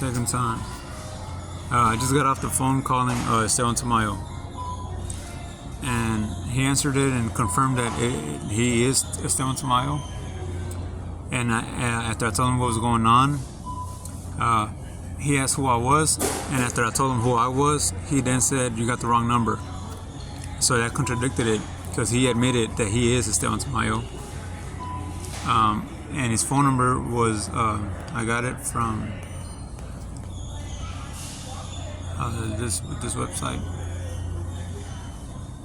second time. I just got off the phone calling Esteban Tamayo, and he answered it and confirmed that he is Esteban Tamayo. And after I told him what was going on, he asked who I was, and after I told him who I was, he then said, "You got the wrong number." So that contradicted it, because he admitted that he is Esteban Tamayo. And his phone number was, I got it from this website.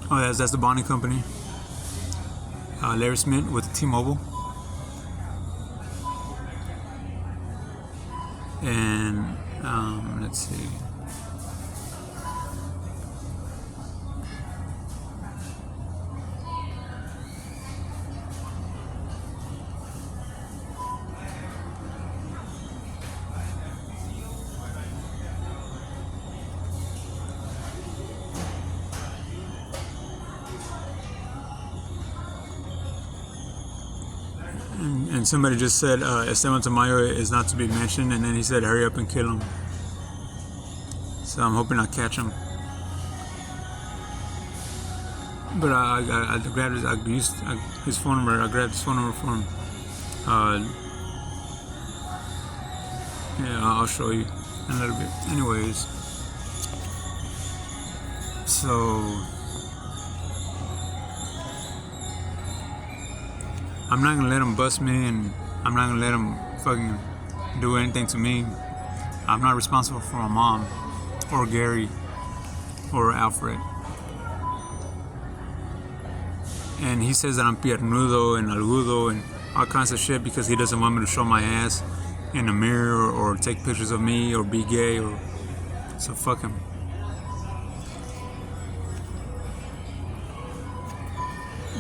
Oh, that's the bonding company. Larry Smith with T-Mobile. And let's see. And somebody just said Esteban Tamayo is not to be mentioned, and then he said hurry up and kill him. So I'm hoping I catch him. But I grabbed his phone number. I grabbed his phone number for him. Yeah, I'll show you in a little bit. Anyways, so I'm not gonna let him bust me, and I'm not gonna let him fucking do anything to me. I'm not responsible for my mom, or Gary, or Alfred. And he says that I'm piernudo and algudo and all kinds of shit because he doesn't want me to show my ass in the mirror or take pictures of me or be gay, or so fuck him.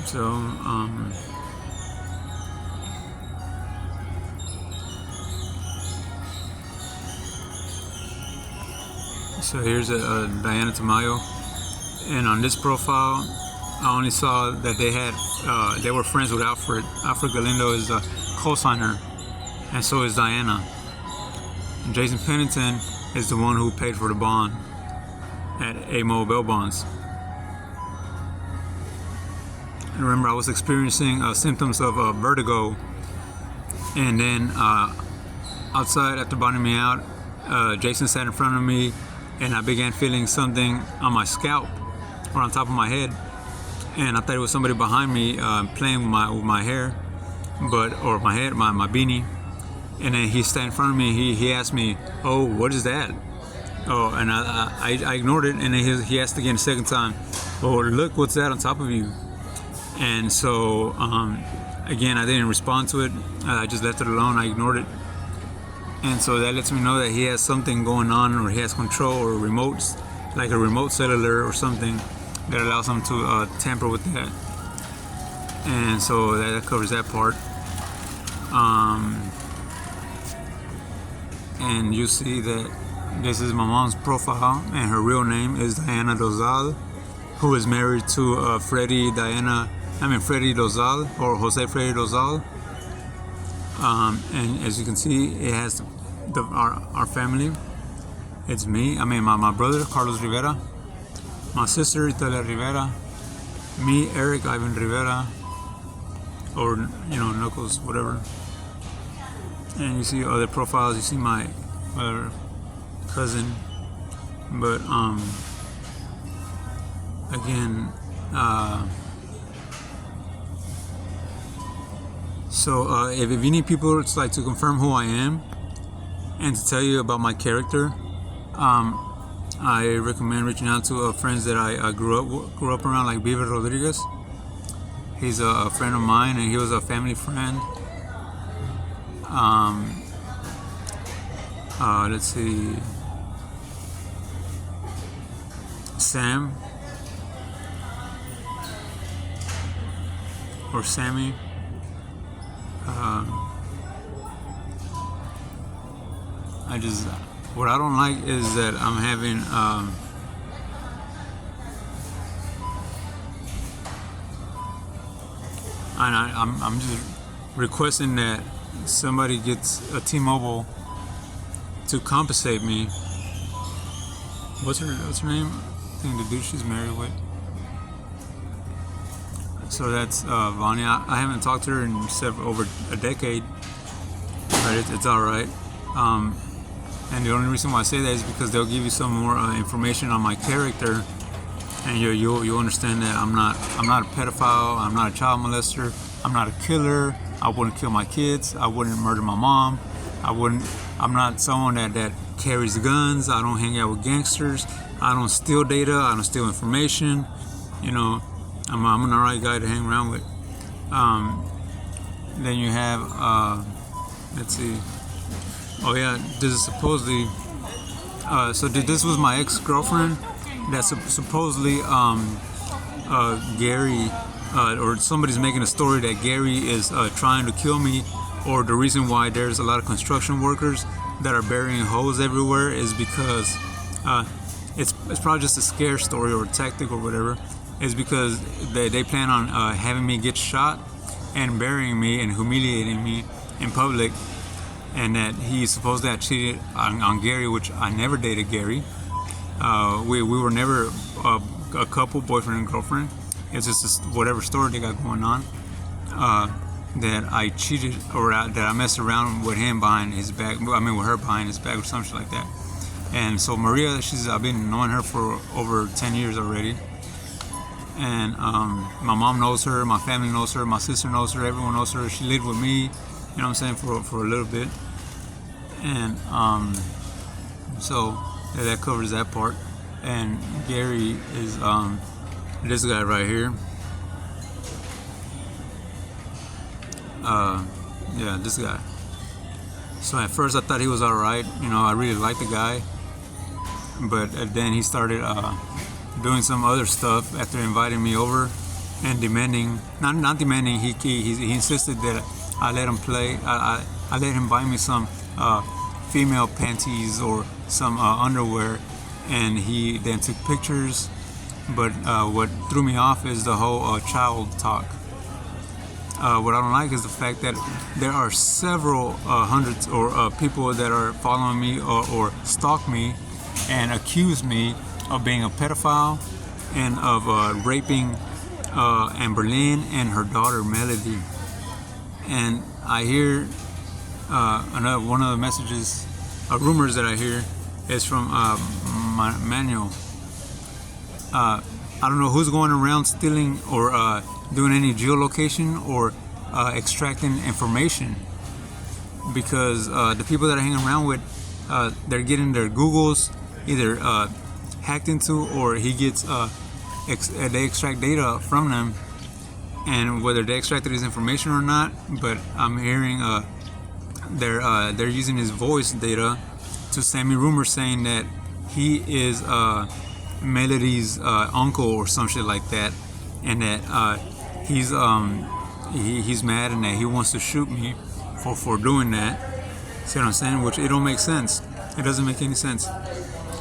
So So here's Diana Tamayo, and on this profile, I only saw that they were friends with Alfred. Alfred Galindo is a co-signer, and so is Diana. And Jason Pennington is the one who paid for the bond at AMO Bail Bonds. And remember, I was experiencing symptoms of vertigo, and then outside after bonding me out, Jason sat in front of me, and I began feeling something on my scalp or on top of my head, and I thought it was somebody behind me playing with my hair, or my head, my beanie. And then he sat in front of me. He asked me, "Oh, what is that?" Oh, and I ignored it, and then he asked again a second time, "Oh, look, what's that on top of you?" And so again, I didn't respond to it. I just left it alone. I ignored it. And so that lets me know that he has something going on, or he has control, or remotes, like a remote cellular or something that allows him to tamper with that. And so that covers that part. And you see that this is my mom's profile, and her real name is Diana Dozal, who is married to Freddy Dozal, or Jose Freddy Dozal. And as you can see, it has our family. It's me, my brother Carlos Rivera, my sister Italia Rivera, me, Eric Ivan Rivera, or Knuckles, whatever. And you see other profiles. You see my cousin, but again, so if you need people to confirm who I am and to tell you about my character, I recommend reaching out to friends that I grew up around, like Beaver Rodriguez. He's a friend of mine, and he was a family friend. Let's see, Sam, or Sammy. What I don't like is that I'm having I'm just requesting that somebody gets a T-Mobile to compensate me. What's her name? I think the dude she's married with. So that's Vanya. I haven't talked to her in over a decade, but it's all right. And the only reason why I say that is because they'll give you some more information on my character, and you'll understand that I'm not a pedophile. I'm not a child molester. I'm not a killer. I wouldn't kill my kids. I wouldn't murder my mom. I'm not someone that carries guns. I don't hang out with gangsters. I don't steal data. I don't steal information. You know, I'm an alright guy to hang around with. Then you have, let's see. Oh yeah, this is supposedly. So this was my ex-girlfriend. That's supposedly Gary, or somebody's making a story that Gary is trying to kill me, or the reason why there's a lot of construction workers that are burying holes everywhere is because it's probably just a scare story or a tactic or whatever. Is because they plan on having me get shot and burying me and humiliating me in public, and that he supposedly had cheated on Gary, which I never dated Gary. We were never a couple, boyfriend and girlfriend. It's just whatever story they got going on. That I cheated or that I messed around with him behind his back. I mean, with her behind his back or something like that. And so Maria, I've been knowing her for over 10 years already. And my mom knows her, my family knows her, my sister knows her, everyone knows her. She lived with me, you know what I'm saying, for a little bit. And so that covers that part. And Gary is this guy right here. Yeah, this guy. So at first I thought he was alright, you know, I really liked the guy. But then he started doing some other stuff after inviting me over and demanding, not demanding, he insisted that I let him play, I let him buy me some female panties or some underwear, and he then took pictures. But what threw me off is the whole child talk. What I don't like is the fact that there are several hundreds or people that are following me or stalk me and accuse me of being a pedophile and of raping Amberlynn and her daughter Melody. And I hear one of the messages, rumors that I hear is from Manuel. I don't know who's going around stealing or doing any geolocation or extracting information, because the people that I hang around with, they're getting their Googles either hacked into, or he gets they extract data from them, and whether they extracted his information or not, but I'm hearing they're using his voice data to send me rumors saying that he is Melody's uncle or some shit like that, and that he's mad and that he wants to shoot me for doing that. See what I'm saying? Which it don't make sense. It doesn't make any sense.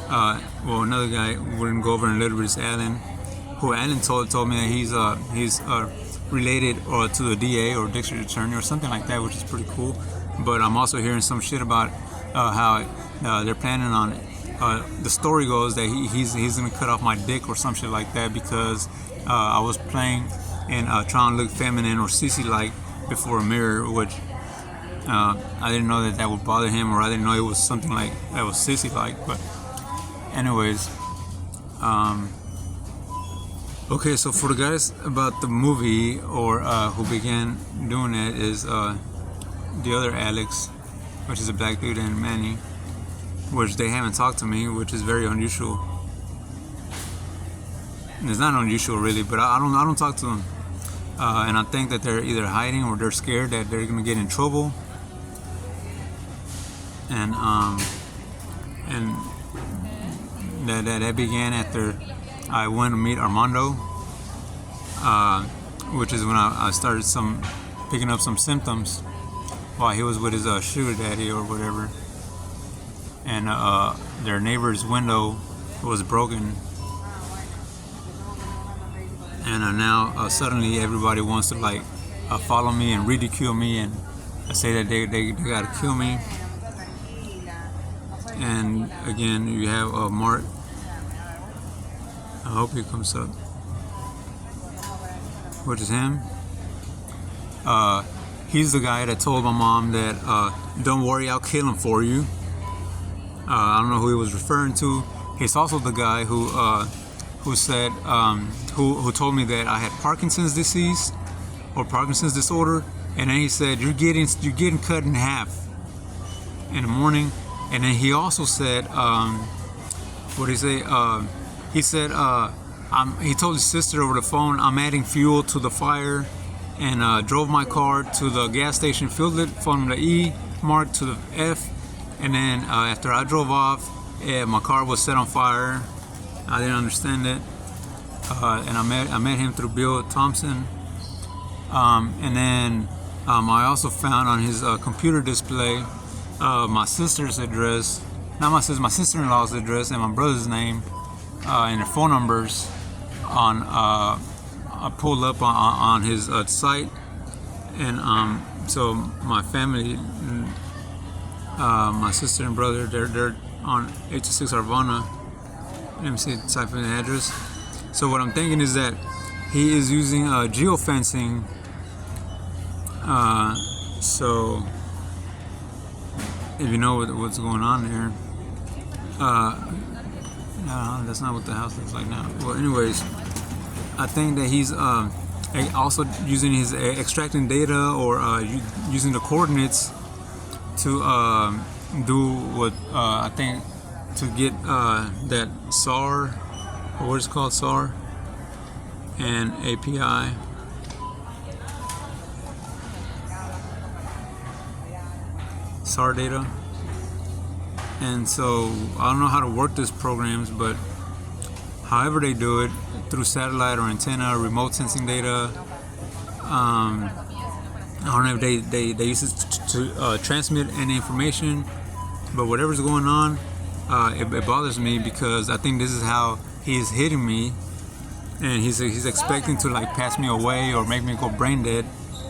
Well, another guy we're gonna go over in a little bit is Alan, who Alan told me that he's related to the DA or district attorney or something like that, which is pretty cool. But I'm also hearing some shit about how they're planning on it. The story goes that he's gonna cut off my dick or some shit like that because I was playing and trying to look feminine or sissy-like before a mirror, which I didn't know that would bother him, or I didn't know it was something like that was sissy-like. But anyways, okay, so for the guys about the movie or who began doing it is the other Alex, which is a black dude, and Manny, which they haven't talked to me, which is very unusual. And it's not unusual really, but I don't talk to them, and I think that they're either hiding or they're scared that they're gonna get in trouble. And that began after I went to meet Armando, which is when I started picking up some symptoms while he was with his sugar daddy or whatever, and their neighbor's window was broken, and now suddenly everybody wants to follow me and ridicule me and say that they gotta kill me. And again, you have Mark. I hope he comes up, which is him. He's the guy that told my mom that don't worry, I'll kill him for you. I don't know who he was referring to. He's also the guy who said who told me that I had Parkinson's disease or Parkinson's disorder, and then he said you're getting cut in half in the morning. And then he also said what did he say? He said he told his sister over the phone, I'm adding fuel to the fire, and drove my car to the gas station, filled it from the E mark to the F, and then after I drove off, my car was set on fire. I didn't understand it, and I met him through Bill Thompson, and then I also found on his computer display my sister's address, not my sister, my sister-in-law's address, and my brother's name, and their phone numbers on. I pulled up on his site, and so my family, my sister and brother, they're on 86 Arvana. Let me see, type in the address. So what I'm thinking is that he is using geofencing. So if you know what's going on there, no, that's not what the house looks like now. Well, anyways, I think that he's also using his extracting data or using the coordinates to do what I think to get that SAR, or what is it called, SAR, and API. SAR data. And so I don't know how to work these programs, but however they do it, through satellite or antenna, remote sensing data. I don't know if they use it to transmit any information, but whatever's going on, it bothers me, because I think this is how he's hitting me, and he's expecting to like pass me away or make me go brain dead,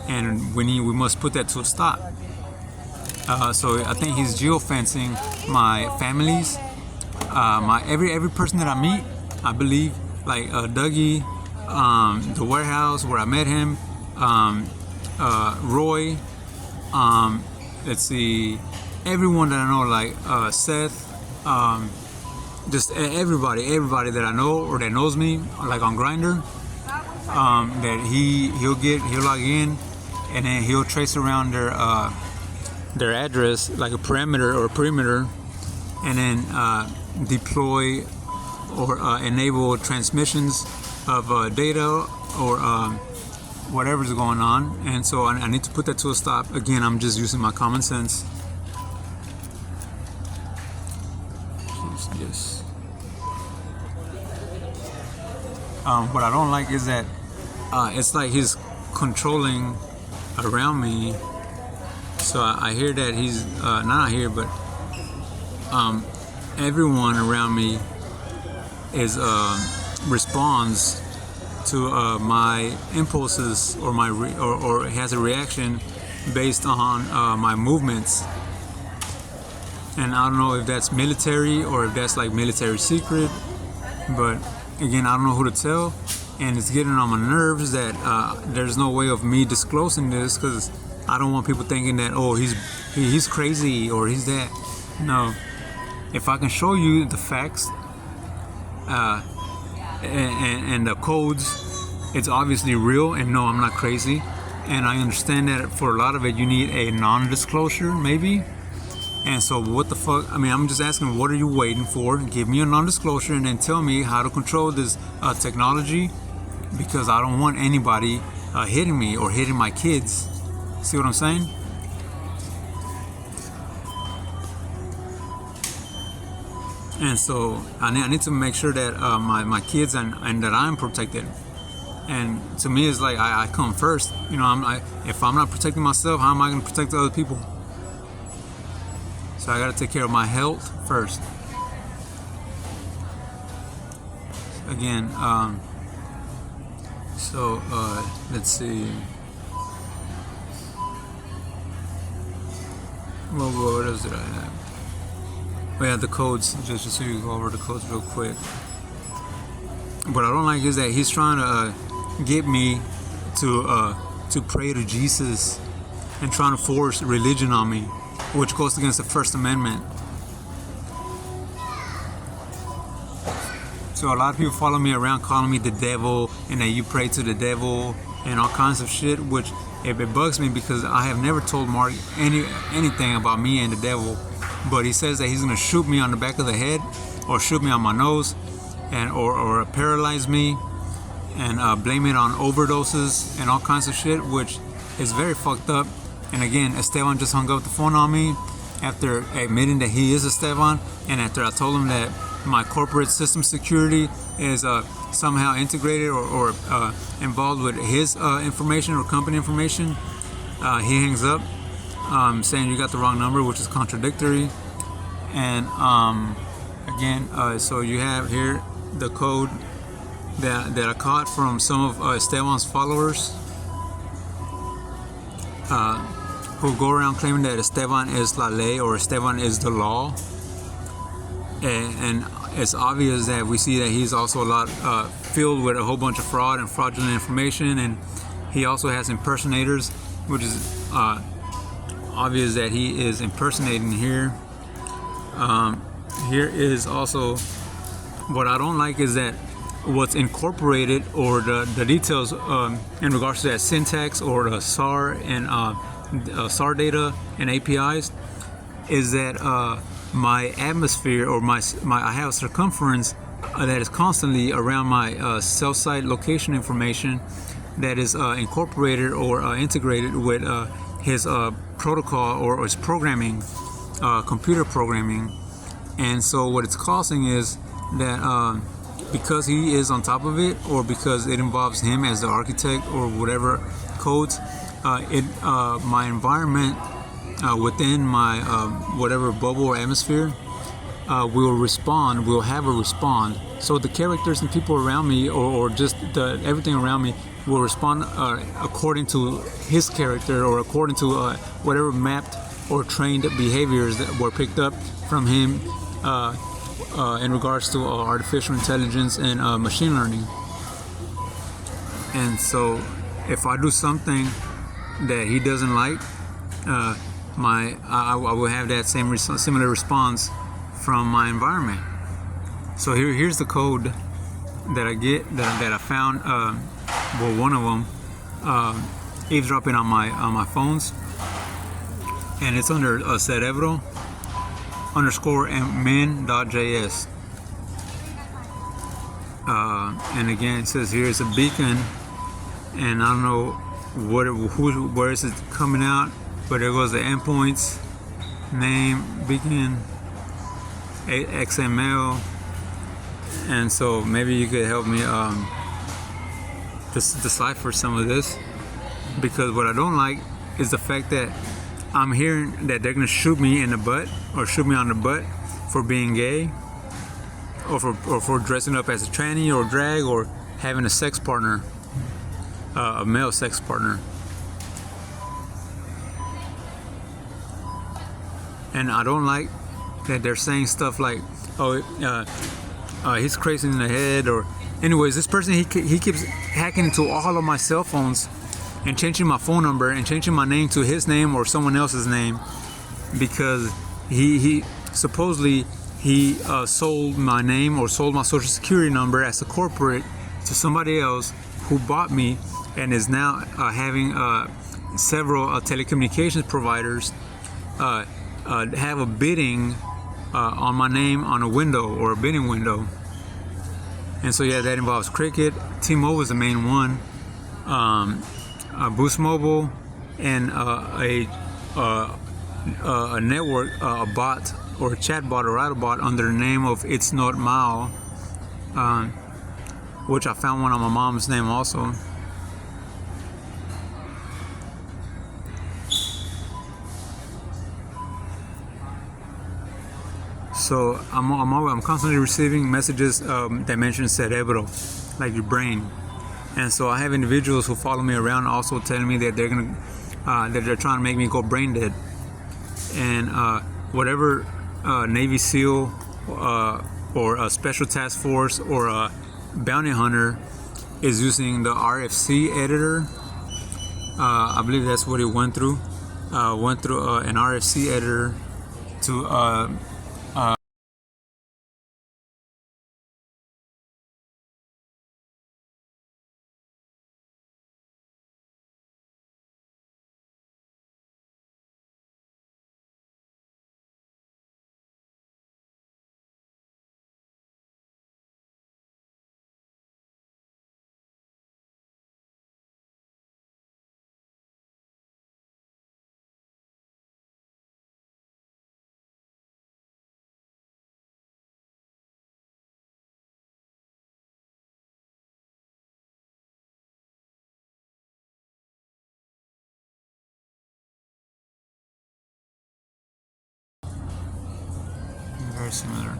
and we must put that to a stop. So I think he's geofencing my families, my every person that I meet. I believe, like Dougie, the warehouse where I met him, Roy, let's see, everyone that I know, like Seth, just everybody that I know or that knows me, like on Grindr, that he'll log in, and then he'll trace around their address like a perimeter, and then deploy or enable transmissions of data or whatever's going on. And so I need to put that to a stop. Again, I'm just using my common sense. Yes. What I don't like is that it's like he's controlling around me. So I hear that he's not here, but everyone around me is responds to my impulses, or or has a reaction based on my movements. And I don't know if that's military or if that's like military secret, but again, I don't know who to tell, and it's getting on my nerves that there's no way of me disclosing this, because I don't want people thinking that, oh, he's crazy or he's that. No, if I can show you the facts and the codes, it's obviously real, and no, I'm not crazy. And I understand that for a lot of it, you need a non-disclosure, maybe. And so what the fuck, I mean, I'm just asking, what are you waiting for? Give me a non-disclosure and then tell me how to control this technology, because I don't want anybody hitting me or hitting my kids. See what I'm saying? And so I need to make sure that my kids and that I'm protected. And to me, it's like I come first. You know, if I'm not protecting myself, how am I going to protect other people? So I got to take care of my health first. Again, so let's see. What else did I have? We have the codes, just so you go over the codes real quick. What I don't like is that he's trying to get me to pray to Jesus and trying to force religion on me, which goes against the First Amendment. So a lot of people follow me around calling me the devil and that you pray to the devil and all kinds of shit, which it bugs me because I have never told Mark anything about me and the devil. But he says that he's gonna shoot me on the back of the head or shoot me on my nose and or paralyze me and blame it on overdoses and all kinds of shit, which is very fucked up. And again, Esteban just hung up the phone on me after admitting that he is Esteban, and after I told him that my corporate system security is somehow integrated or involved with his information or company information. He hangs up saying you got the wrong number, which is contradictory. And again, so you have here the code that I caught from some of Esteban's followers who go around claiming that Esteban is la ley or Esteban is the law. And it's obvious that we see that he's also a lot filled with a whole bunch of fraud and fraudulent information, and he also has impersonators, which is obvious that he is impersonating here. Here is also what I don't like is that what's incorporated or the details in regards to that syntax or the SAR and SAR data and APIs is that my atmosphere or my I have circumference that is constantly around my cell site location information that is incorporated or integrated with his protocol or his programming, computer programming. And so what it's causing is that because he is on top of it, or because it involves him as the architect or whatever codes, my environment within my whatever bubble or atmosphere will have a respond. So the characters and people around me or just everything around me will respond according to his character or according to whatever mapped or trained behaviors that were picked up from him in regards to artificial intelligence and machine learning. And so if I do something that he doesn't like, I will have that similar response from my environment. So here's the code that I get that I found. One of them eavesdropping on my phones, and it's under cerebro _min.js. And again, it says here it's a beacon, and I don't know where is it coming out, but there goes the endpoints, name, beacon, XML, and so maybe you could help me decipher some of this, because what I don't like is the fact that I'm hearing that they're gonna shoot me in the butt or shoot me on the butt for being gay or for dressing up as a tranny or drag or having a sex partner, a male sex partner. And I don't like that they're saying stuff like, he's crazy in the head, or anyways, this person, he keeps hacking into all of my cell phones and changing my phone number and changing my name to his name or someone else's name, because he supposedly sold my name or sold my social security number as a corporate to somebody else who bought me, and is now having several telecommunications providers have a bidding on my name on a window or a bidding window. And so yeah, that involves Cricket. T-Mobile is the main one, Boost Mobile, and a network, a bot or a chat bot or bot under the name of It's Not Mao, which I found one on my mom's name also. So I'm constantly receiving messages that mention cerebro, like your brain. And so I have individuals who follow me around also telling me that they're trying to make me go brain dead. And whatever Navy SEAL or a special task force or a bounty hunter is using the RFC editor. I believe that's what it went through. Went through an RFC editor to very similar.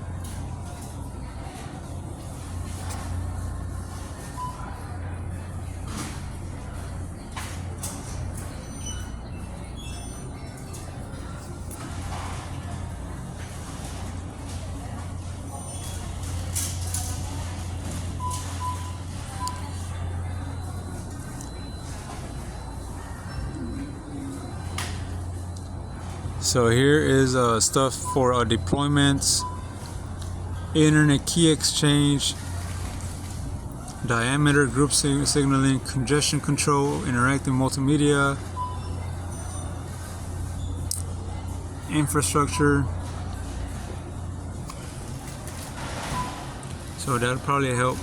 So here is stuff for deployments, internet key exchange, diameter, group signaling, congestion control, interactive multimedia, infrastructure. So that'll probably help